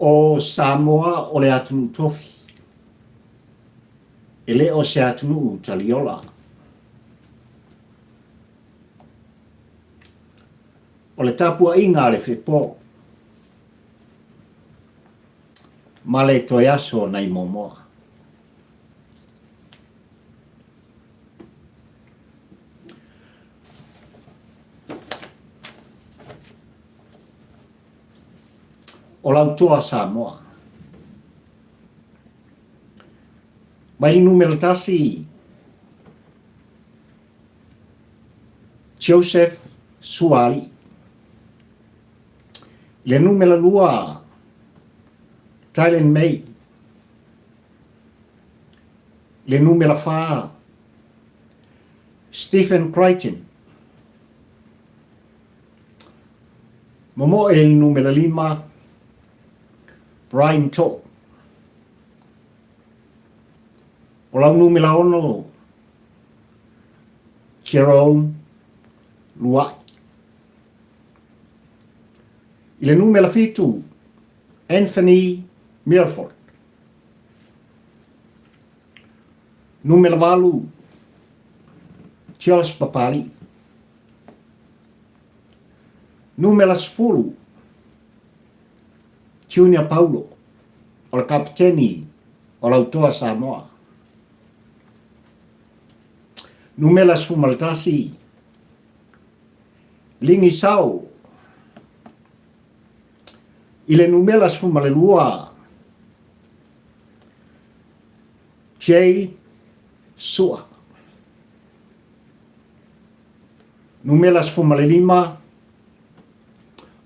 o Samoa o le atunu tofi. E le o se atunu taliola. O le Tapuaiga le Feepo. Ma le toeaso nai Moamoa. O lautoa Samoa. Mai numero tasi Joseph Suali. Le numero lua Thailand May. Le numero fa Stephen Crichton. Momo el numero 5 Brian To. O lau numero 1 Jerome Luai. Le numero 7 Anthony Milford. Numero 8 Josh Papali. Numero 10 Junior Paulo, o le kapiteni o lautoa Samoa. Numero 11 Lingi Sau. I le numero 12 Jay Sua. Numero 15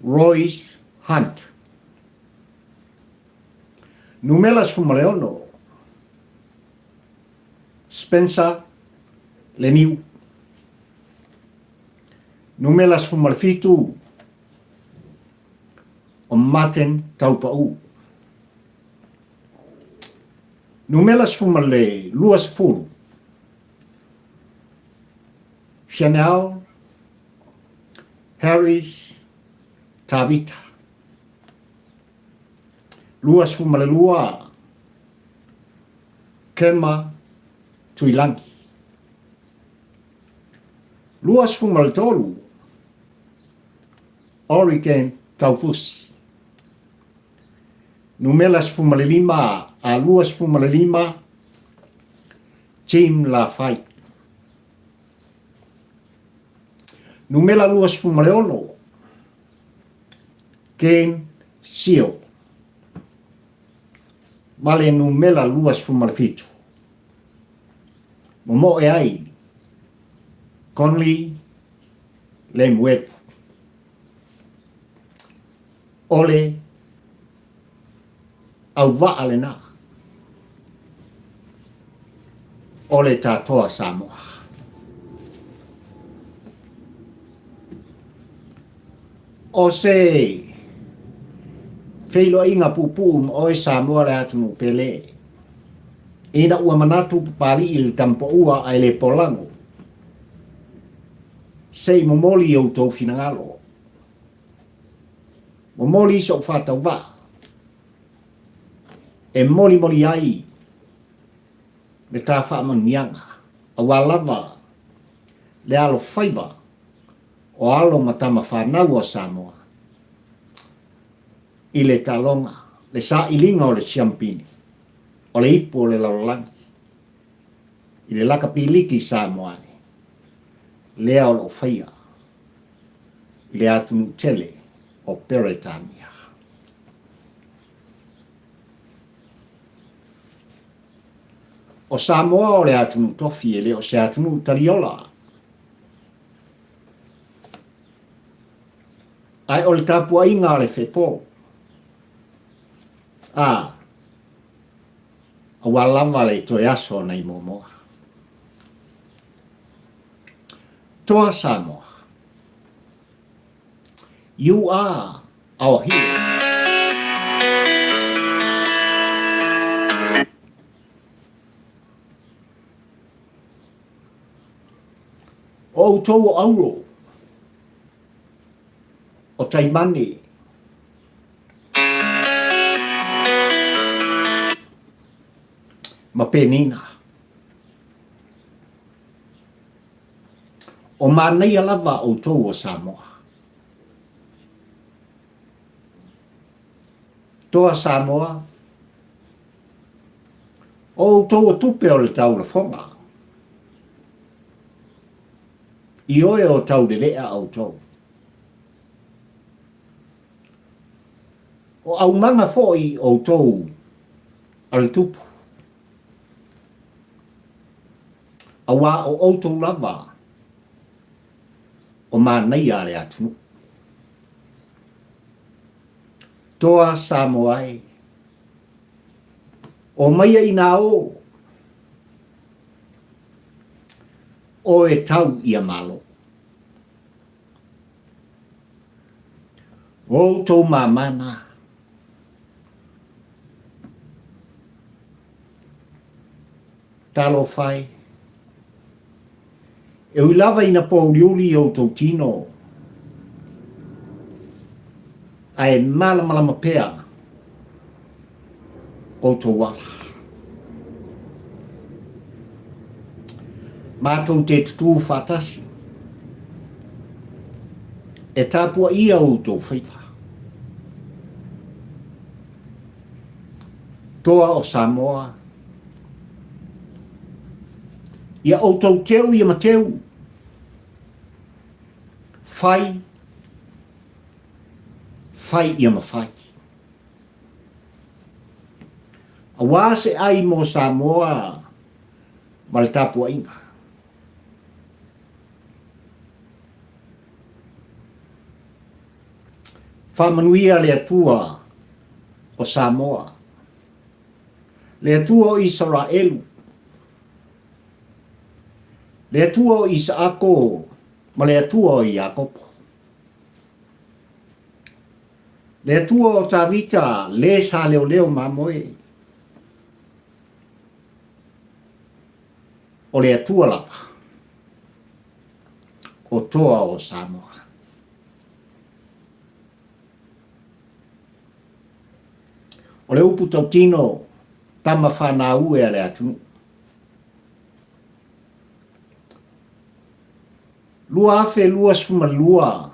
Royce Hunt. Numero 16 Spencer Lemiu. Numero 17 o Martin Taupau. Numero 20 Chanel Harris Tavita. Luas fumalua Kema Tuilangi. Luas fumaltolu Oregon Taufus. Numelas fumalima a luas fumalima Jim La Fight. Numela luas fumaleono Ken Sio. Male numela luas fumalfitu. Momo e ai Conley Lemweb. Ole au vaalena. Ole tatoa Samoa. O se feilo inga pupu o Samoa le atu pele. Ina ua manatu pali il tampo ua ai le polango. Sei momoli o tau finangalo. Momoli so fata va. E moli ai. Me ta fa manianga. A walava. Le alo faiva. O alo matama whanau o Samoa. I le talonga. Le sa ilinga o le siampini. O le ipo o le laulangi. I le laka piliki Samoane. Lea o lo whaia. Le atunu tele o Peretania. O Samoa o le atunu tofi e le o se atunu tariola. Ai o le Tapuaiga le Feepo. A walava le toe aso nei Moamoa. Toa Samoa. You are our hero. O tau auro. O taimani. ma penina. O mānei alava o tau o Samoa. Toa Samoa, o tau o tupe o le tau la fonga. I oe o tau de lea au tau. O au manga foi o tau al tupu. Awa o tau lava o mānei ale atunu. Toa Samoai. O maia ina o e tau ia malo. O tau mamana. Talo fai. E ulava ina po liuli o tau tino. Ai malama pea o tau wala. Mātou te tutu whatasi. E Tapuaiga o tau Feepo. Toa o Samoa. Ia o tau teu ia mateu. Fai ia mawhai. A wase ai mo Samoa ma le Tapuaiga. Whamanuia le atua o Samoa. Le atua o Israelu. Le atua o Isaako ma le atua o Iakopo. Le atua o Tavita le sa leo mamoe. O le atua lava. O toa o Samoa. O le upu tautino tama whanau e ale atu. Lua afe lua suma lua.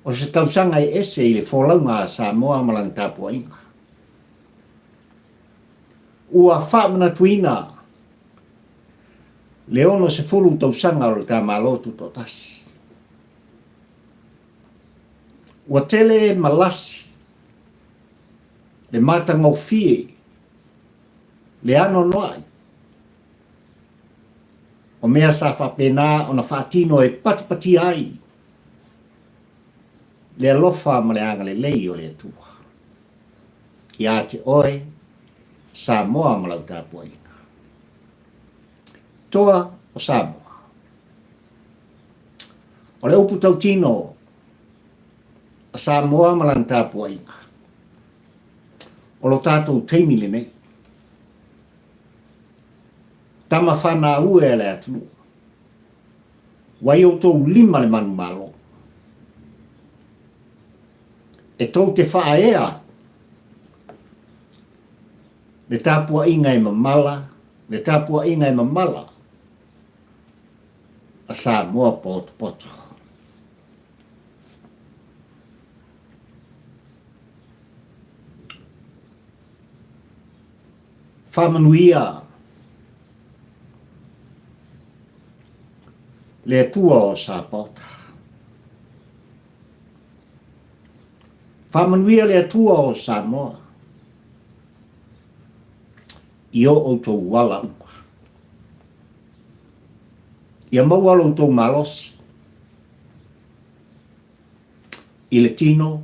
O se tausanga e ese i le wholaunga a Samoa malang Tapuaiga. Ua whamana tuina. Le ono se fulu tausanga o le tamalotu totasi. Ua tele malasi. Le matanga o fie. Le ano noai. O mea sa whapena o na whaatino e patipati ai. Le alofa ma le anga le lei o le atua. Ia te oe, Samoa ma lau Tapuaiga. Toa o Samoa. O le upu tautino a Samoa ma lau Tapuaiga. O lo tātou teimi le nei. Tama whana ue le atu. Wai o tō lima le manu malo. E tō te whaea. Le Tapuaiga e mamala. Le Tapuaiga e mamala. A Samoa poto poto. Whamanuia le atua o Sapota. Whamanuia le atua o Samoa. I o tau wala umpa. Ia maualo o tau malosi. I le tino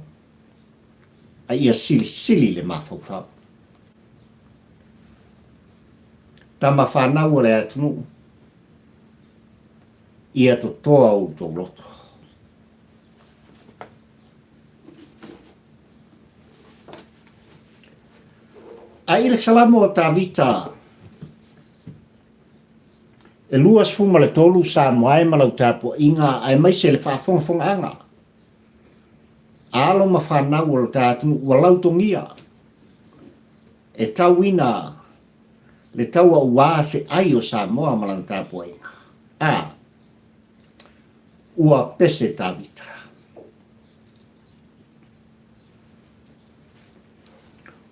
a ia sili le mawhauwhau. Tama whanau le atunu. Ia to toa o tō loto. A ile salamo o Tavita. E lua sfuma le tolu Samoa ma lau Tapuaiga ai mai se le whaafonga. Alo ma whanau o le tātunu ua lautongia. E tauina le taua ua se ai o Samoa ma lang Tapuaiga. Ua pese tavita.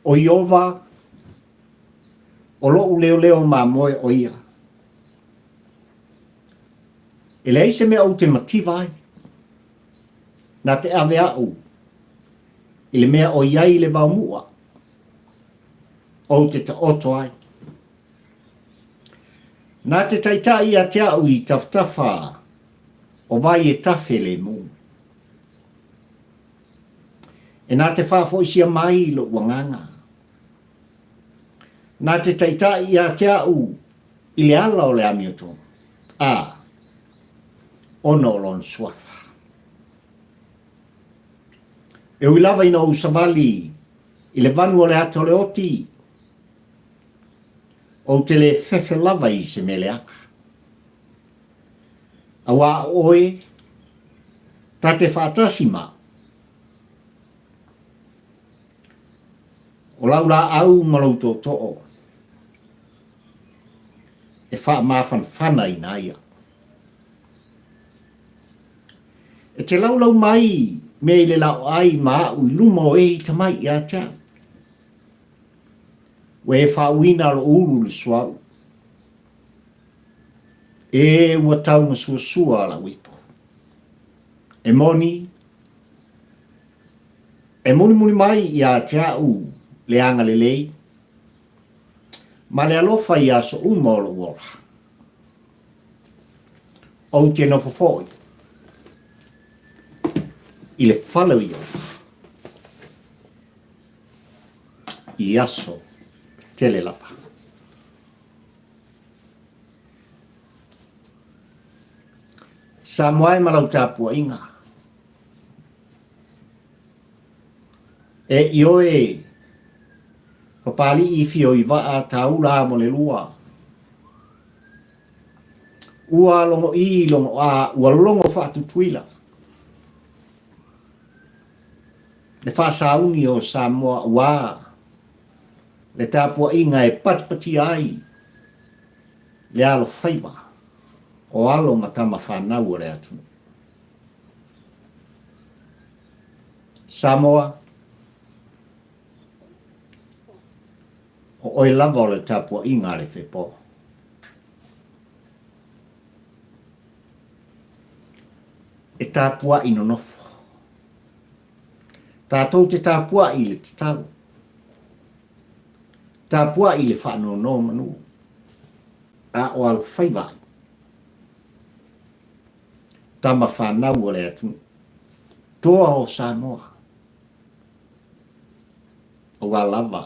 O Iova, o lo'u leo Moamoa o ia. E le se mea o te mativa ai. Na te ave au. I le mea o iai le vaumua. O te ta oto ai. Na te taitai a te au i taftafa o vai e tafe le mu. E na te whafo isia mai lo wanganga. Na te taitai a te au i le ala o le amioto. Ono lon swafa. E uilava ina usavali i le vanu o le ato le oti. O te le fefe lava i se meleaka. Awa oe, ta te whātasima. O laura au malouto to'o. E wha mawhan whana i naia. E te laulau mai me i le lau ai maa ui luma o e i tamai i a tea. We e whauina lo ulu le suau. E ua tau ma sua la wipo. E moni mai i a tea u le anga le lei. Ma le alofa i a so umolo uola. O te no fofoi. I le whalau i ofa. I aso tele lapa. Sa moai malau Tapuaiga. E ioe papali i fio i waa taula mo le lua. Ua longo i longo a ua longo whaatu tuila. Le whaasauni o Samoa ua. Le Tapuaiga e patipati ai. Le alo whaiva. O alo matama whanau o le atu. Samoa. O oi lava o le Tapuaiga le Feepo. E Tapua ino nofo. Tātou te Tapua i le tatalu. Tapua i le whaano no manu. A o alu whaiva. Tama whanau o le atu. Toa o Samoa. O wa lava.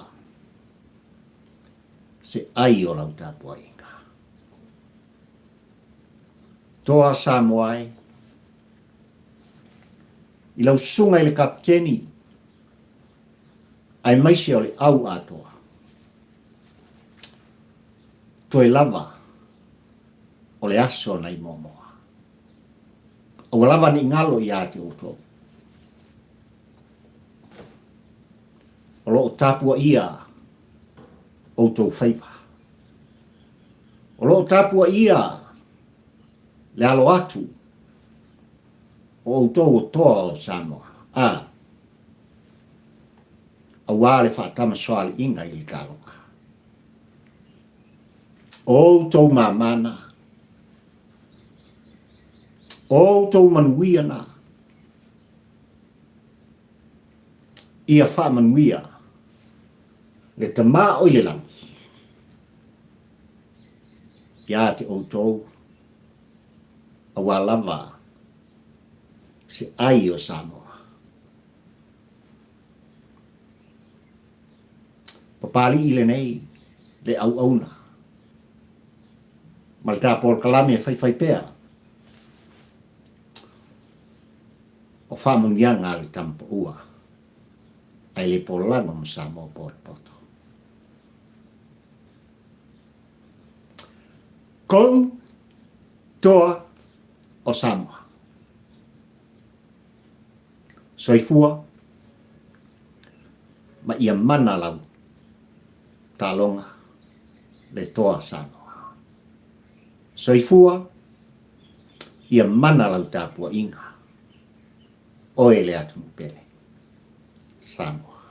Se ai o lau Tapuaiga. Toa Samoa e. I lau sunga i le kapteni. Ai maisi o le au atoa. Toe lava. O le aso na i Moamoa. O lava ni ngalo i ate uto. O lo Tapuaia. O tau whaiva. O lo Tapuaia. Le alo atu. O tau o toa o Samoa. A wale whaatama soali inga i li kalonga. O tau mamana. O tau manuia na. Ia wha manuia. Le tama o le langi. Ia te o tau. A walava. Se ai o Samoa. Papali i le nei. Le au auna. Malta por kalame e fai pea. O whamundianga le tampo ua. Ai le polano mo Samoa poto. Kou toa o Samoa. Soifua. Ma ia mana lau. Talonga. le toa Samoa. Soifua ia mana lau Tapuaiga oe le atu pele Samoa.